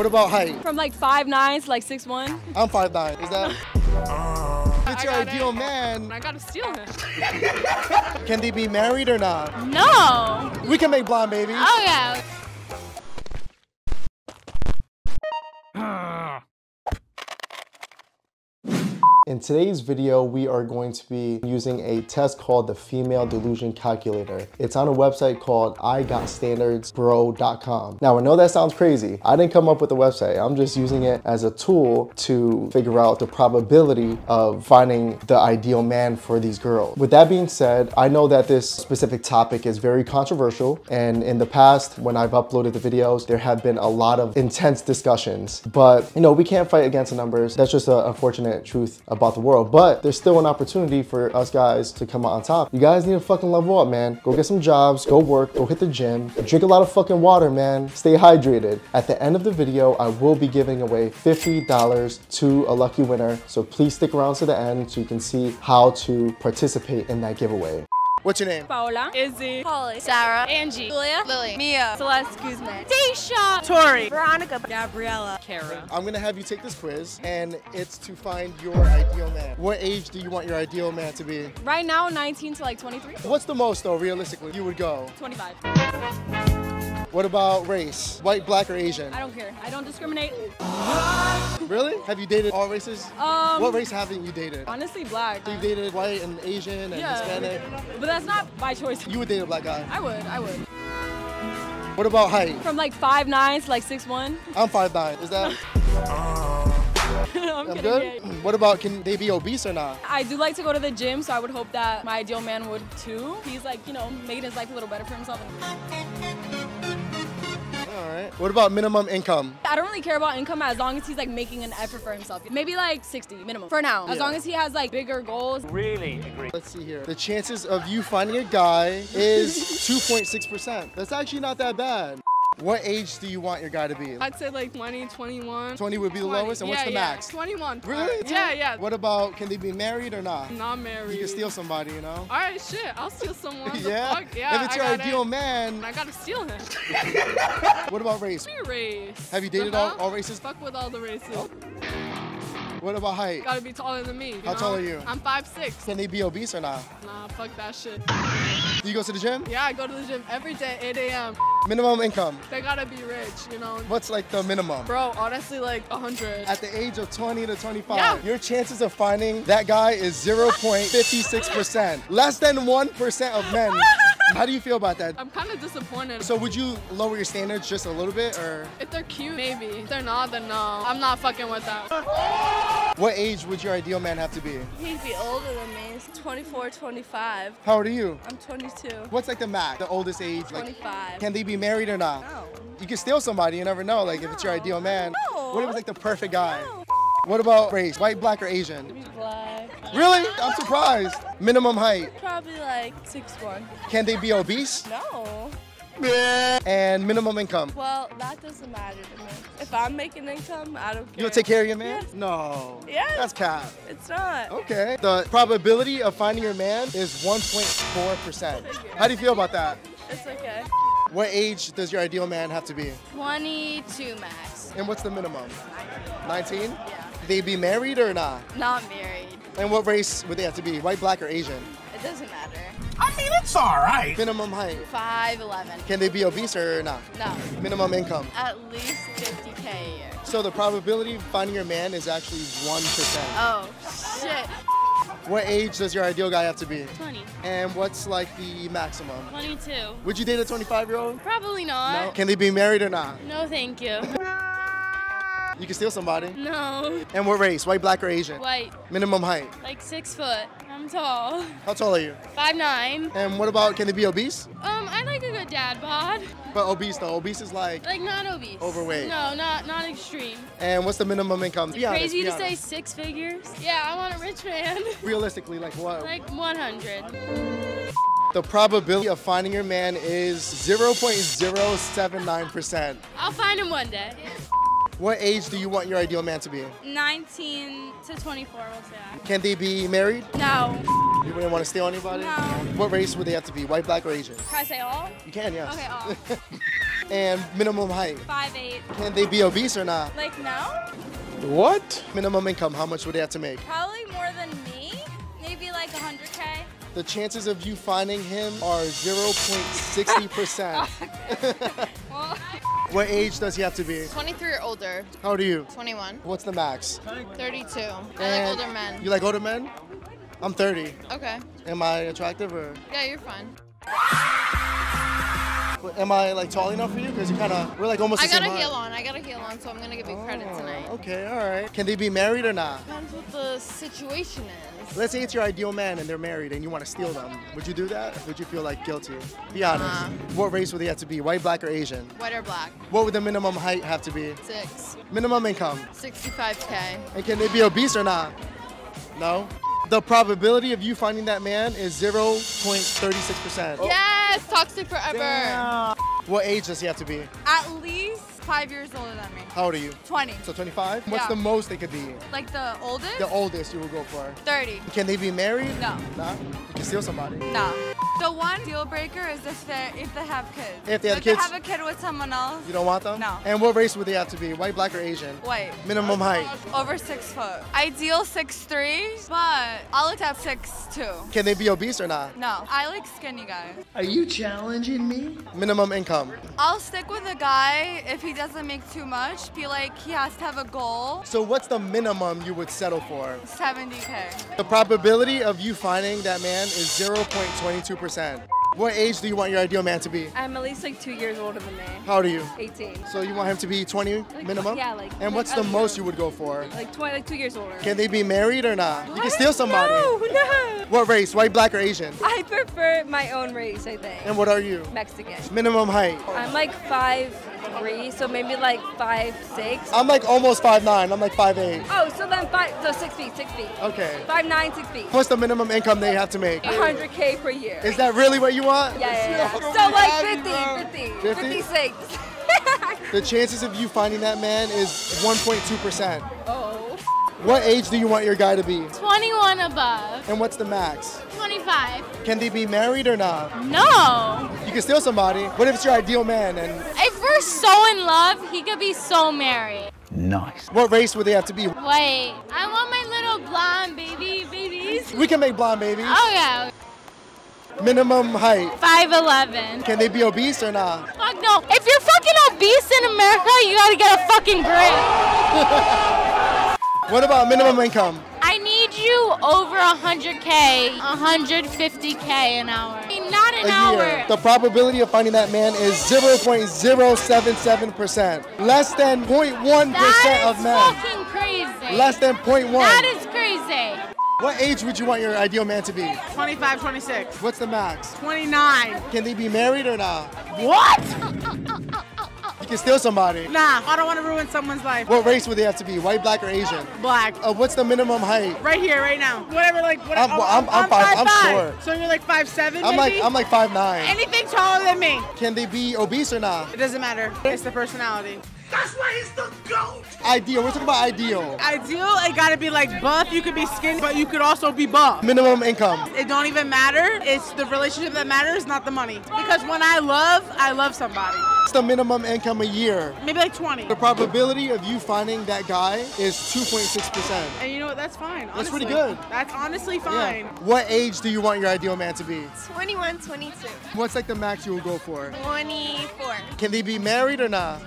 What about height? From like 5'9" to like 6'1". I'm 5'9". Is that? It's your ideal man. I gotta steal him. Can they be married or not? No. We can make blonde babies. Oh yeah. In today's video, we are going to be using a test called the Female Delusion Calculator. It's on a website called igotstandardsbro.com. Now, I know that sounds crazy. I didn't come up with the website. I'm just using it as a tool to figure out the probability of finding the ideal man for these girls. With that being said, I know that this specific topic is very controversial, and in the past, when I've uploaded the videos, there have been a lot of intense discussions. But, you know, we can't fight against the numbers. That's just an unfortunate truth about the world, but there's still an opportunity for us guys to come out on top. You guys need to fucking level up, man. Go get some jobs, go work, go hit the gym, drink a lot of fucking water, man. Stay hydrated. At the end of the video, I will be giving away $50 to a lucky winner, so please stick around to the end so you can see how to participate in that giveaway. What's your name? Paola. Izzy. Holly. Sarah. Angie. Julia. Lily. Mia. Celeste. Guzman. Tasha. Tori. Veronica. Gabriella. Kara. I'm gonna have you take this quiz, and it's to find your ideal man. What age do you want your ideal man to be? Right now, 19 to like 23. What's the most, though, realistically, you would go? 25. What about race? White, black, or Asian? I don't care. I don't discriminate. Really? Have you dated all races? What race haven't you dated? Honestly, black. So you dated white and Asian and Hispanic? But that's not by choice. You would date a black guy? I would. What about height? From like 5'9" to like 6'1". I'm 5'9". Is that? I'm good? kidding. Yeah. What about, can they be obese or not? I do like to go to the gym, so I would hope that my ideal man would too. He's like, you know, making his life a little better for himself. All right. What about minimum income? I don't really care about income as long as he's like making an effort for himself. Maybe like 60 minimum for now. As long as he has like bigger goals. Really agree. Let's see here. The chances of you finding a guy is 2.6%. That's actually not that bad. What age do you want your guy to be? I'd say like 20, 21. 20 would be the lowest, and what's the max? 21. Really? Yeah. What about, can they be married or not? Not married. You can steal somebody, you know? All right, shit. I'll steal someone. Yeah? Fuck? Yeah. If it's your ideal man. I gotta steal him. What about race? Be race. Have you dated all races? Fuck with all the races. Oh. What about height? Gotta be taller than me. How tall are you? I'm 5'6". Can they be obese or not? Nah, fuck that shit. Do you go to the gym? Yeah, I go to the gym every day, 8 a.m. Minimum income? They gotta be rich, you know? What's like the minimum? Bro, honestly, like 100. At the age of 20 to 25, Yeah. your chances of finding that guy is 0.56%. Less than 1% of men. How do you feel about that? I'm kind of disappointed. So would you lower your standards just a little bit, or? If they're cute, maybe. If they're not, then no. I'm not fucking with that. What age would your ideal man have to be? He'd be older than me. 24, 25. How old are you? I'm 22. What's like the max, the oldest age? Like, 25. can they be married or not? No. You can steal somebody, you never know, like if it's your ideal man. No. What if it's like the perfect guy? What about race? White, black, or Asian? Black. Really? I'm surprised. Minimum height. Probably like 6'1". Can they be obese? No. And minimum income. Well, that doesn't matter to me. If I'm making income, I don't care. You'll take care of your man? Yes. No. Yes. That's cap. It's not. Okay. The probability of finding your man is 1.4%. How do you feel about that? It's okay. What age does your ideal man have to be? 22 max. And what's the minimum? 19? Yeah. They be married or not? Not married. And what race would they have to be? White, black, or Asian? It doesn't matter. I mean, it's all right. Minimum height. 5'11". Can they be obese or not? No. Minimum income. At least 50K a year. So the probability of finding your man is actually 1%. Oh, shit. What age does your ideal guy have to be? 20. And what's like the maximum? 22. Would you date a 25-year-old? Probably not. No. Can they be married or not? No, thank you. You can steal somebody. No. And what race? White, black, or Asian? White. Minimum height. Like 6 foot. I'm tall. How tall are you? 5'9". And what about, can they be obese? I like a good dad bod. But obese though. Obese is like not obese. overweight. No, not extreme. And what's the minimum income? Be honest, Crazy be to honest. say 6 figures. Yeah, I want a rich man. Realistically, like what? Like 100. The probability of finding your man is 0.079%. I'll find him one day. What age do you want your ideal man to be? 19 to 24, we'll say that. Can they be married? No. You wouldn't want to steal anybody? No. What race would they have to be? White, black, or Asian? Can I say all? You can, yes. Okay, all. And minimum height. 5'8". Can they be obese or not? Like now? What? Minimum income, how much would they have to make? Probably more than me. Maybe like 100K. The chances of you finding him are 0.60%. Well, What age does he have to be? 23 or older. How old are you? 21. What's the max? 32. I like And older men. You like older men? I'm 30. Okay. Am I attractive or? Yeah, you're fine. Am I like tall enough for you? Because you we're like almost I the same got a height. heel on. I got a heel on, so I'm gonna give you credit tonight. Okay, all right. Can they be married or not? Depends what the situation is. Let's say it's your ideal man and they're married and you want to steal them. Would you do that? Would you feel like guilty? Be honest. What race would they have to be? White, black, or Asian? White or black? What would the minimum height have to be? 6. Minimum income? 65K. And can they be obese or not? No? The probability of you finding that man is 0.36%. Yes, toxic forever. What age does he have to be? at least 5 years older than me. How old are you? 20. So 25? What's Yeah. the most they could be? Like the oldest? The oldest you will go for? 30. Can they be married? No. Nah? You can steal somebody. No. The one deal breaker is if they have kids. If they have if kids? they have a kid with someone else, You don't want them? No. And what race would they have to be? White, black, or Asian? white. Minimum height. Over 6 foot. Ideal 6'3", but I'll accept 6'2". Can they be obese or not? No, I like skinny guys. Are you challenging me? Minimum income. I'll stick with a guy if he doesn't make too much. Feel like he has to have a goal. So what's the minimum you would settle for? 70K. The probability of you finding that man is 0.22%. What age do you want your ideal man to be? I'm at least like 2 years older than me. How old are you? 18. So you want him to be 20 minimum? yeah, like- And what's like the a most year. you would go for? Like 20, like 2 years older. Can they be married or not? You can steal somebody. No. What race? White, black, or Asian? I prefer my own race, I think. And what are you? Mexican. Minimum height. I'm like 5'3", so maybe like 5'6". I'm like almost 5'9". I'm like 5'8". Oh, so then 6 feet, 6 feet. Okay. 5'9", 6 feet. What's the minimum income they have to make? 100K per year. Is that really what you want? Yeah. So like 50. 50? 56. The chances of you finding that man is 1.2%. Oh. What age do you want your guy to be? 21 above. And what's the max? 25. Can they be married or not? No. You can steal somebody. What if it's your ideal man? And If we're so in love, he could be so married. Nice. what race would they have to be? Wait, I want my little blonde babies. We can make blonde babies. Oh yeah, Minimum height. 5'11". Can they be obese or not? Fuck no. If you're fucking obese in America, you gotta get a fucking grip. What about minimum income? I need you over 100K, 150K an hour. I mean, not an A hour. year. The probability of finding that man is 0.077%. Less than 0.1% That of is men. fucking crazy. Less than 0.1. That is crazy. What age would you want your ideal man to be? 25, 26, What's the max? 29. Can they be married or not? What? You can steal somebody. Nah, I don't want to ruin someone's life. What race would they have to be? White, black, or Asian? Black. What's the minimum height? Right here, right now. Whatever, like, I'm 5'5". short. So you're like 5'7", I'm maybe? like 5'9". Anything taller than me. Can they be obese or not? It doesn't matter. It's the personality. That's why he's the GOAT! Ideal. We're talking about ideal. Ideal, it gotta be like buff. You could be skinny, but you could also be buff. Minimum income. It don't even matter. It's the relationship that matters, not the money. Because when I love somebody. What's the minimum income a year? Maybe like 20. The probability of you finding that guy is 2.6%. And you know what? That's fine. That's pretty honestly. good. That's honestly fine. What age do you want your ideal man to be? 21, 22, What's like the max you will go for? 24. Can they be married or not?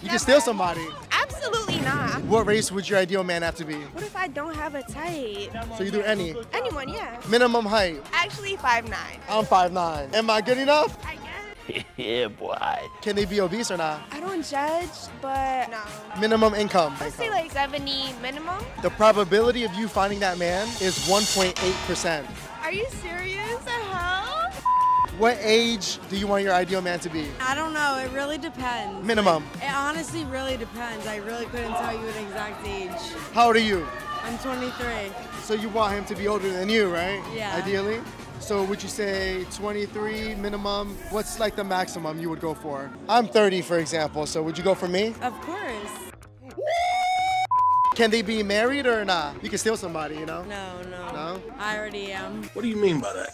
You can steal somebody. Absolutely not. What race would your ideal man have to be? What if I don't have a type? So you do any. Anyone, yeah. Minimum height. Actually, 5'9". I'm 5'9". Am I good enough? I guess. Yeah, boy. Can they be obese or not? I don't judge, but no. Minimum income. Let's say like 70 minimum. The probability of you finding that man is 1.8%. Are you serious? The hell? What age do you want your ideal man to be? I don't know. It really depends. Minimum. It honestly really depends. I really couldn't tell you an exact age. How old are you? I'm 23. So you want him to be older than you, right? Yeah. Ideally? So would you say 23 minimum? What's like the maximum you would go for? I'm 30, for example, so would you go for me? Of course. Can they be married or not? You can steal somebody, you know? No. No? I already am. What do you mean by that?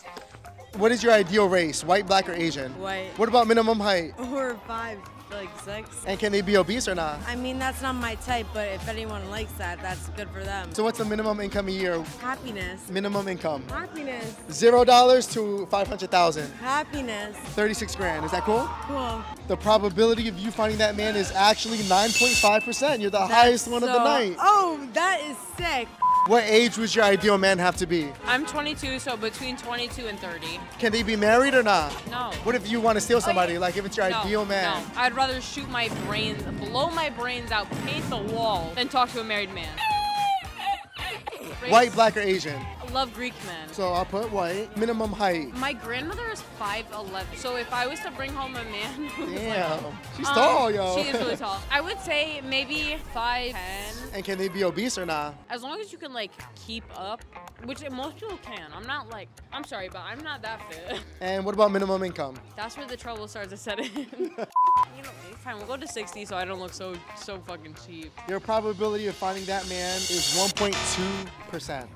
What is your ideal race? White, black, or Asian? White. What about minimum height? Or 5, like 6. And can they be obese or not? I mean, that's not my type, but if anyone likes that, that's good for them. So what's the minimum income a year? Happiness. Minimum income. Happiness. $0 to 500,000. Happiness. 36 grand. Is that cool? Cool. The probability of you finding that man is actually 9.5%. You're the highest one of the night. Oh, that is sick. What age would your ideal man have to be? I'm 22, so between 22 and 30. Can they be married or not? No. What if you want to steal somebody? Like if it's your ideal man? No, I'd rather shoot my brains, blow my brains out, paint the wall, than talk to a married man. White, black, or Asian? I love Greek men. So I'll put white. Minimum height. My grandmother is 5'11", so if I was to bring home a man who's Damn. She's tall, yo. She is really tall. I would say maybe 5'10". And can they be obese or not? As long as you can like keep up, which most people can. I'm not like, I'm sorry, but I'm not that fit. And what about minimum income? That's where the trouble starts to set in. You know, fine, we'll go to 60 so I don't look so fucking cheap. Your probability of finding that man is 1.2%.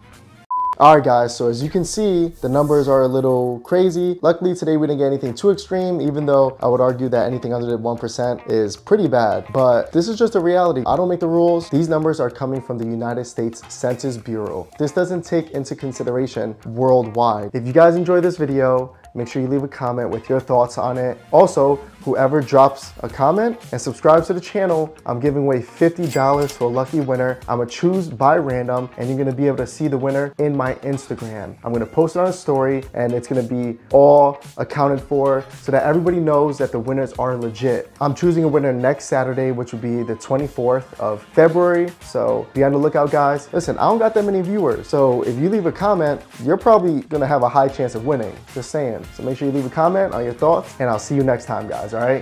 Alright guys, so as you can see, the numbers are a little crazy. Luckily today we didn't get anything too extreme, even though I would argue that anything under the 1% is pretty bad. But this is just a reality. I don't make the rules. These numbers are coming from the United States Census Bureau. This doesn't take into consideration worldwide. If you guys enjoyed this video, make sure you leave a comment with your thoughts on it. Also, whoever drops a comment and subscribes to the channel, I'm giving away $50 to a lucky winner. I'm gonna choose by random, and you're gonna be able to see the winner in my Instagram. I'm gonna post it on a story, and it's gonna be all accounted for so that everybody knows that the winners are legit. I'm choosing a winner next Saturday, which would be the 24th of February. So be on the lookout, guys. Listen, I don't got that many viewers, so if you leave a comment, you're probably gonna have a high chance of winning. Just saying. So make sure you leave a comment on your thoughts, and I'll see you next time, guys, all right?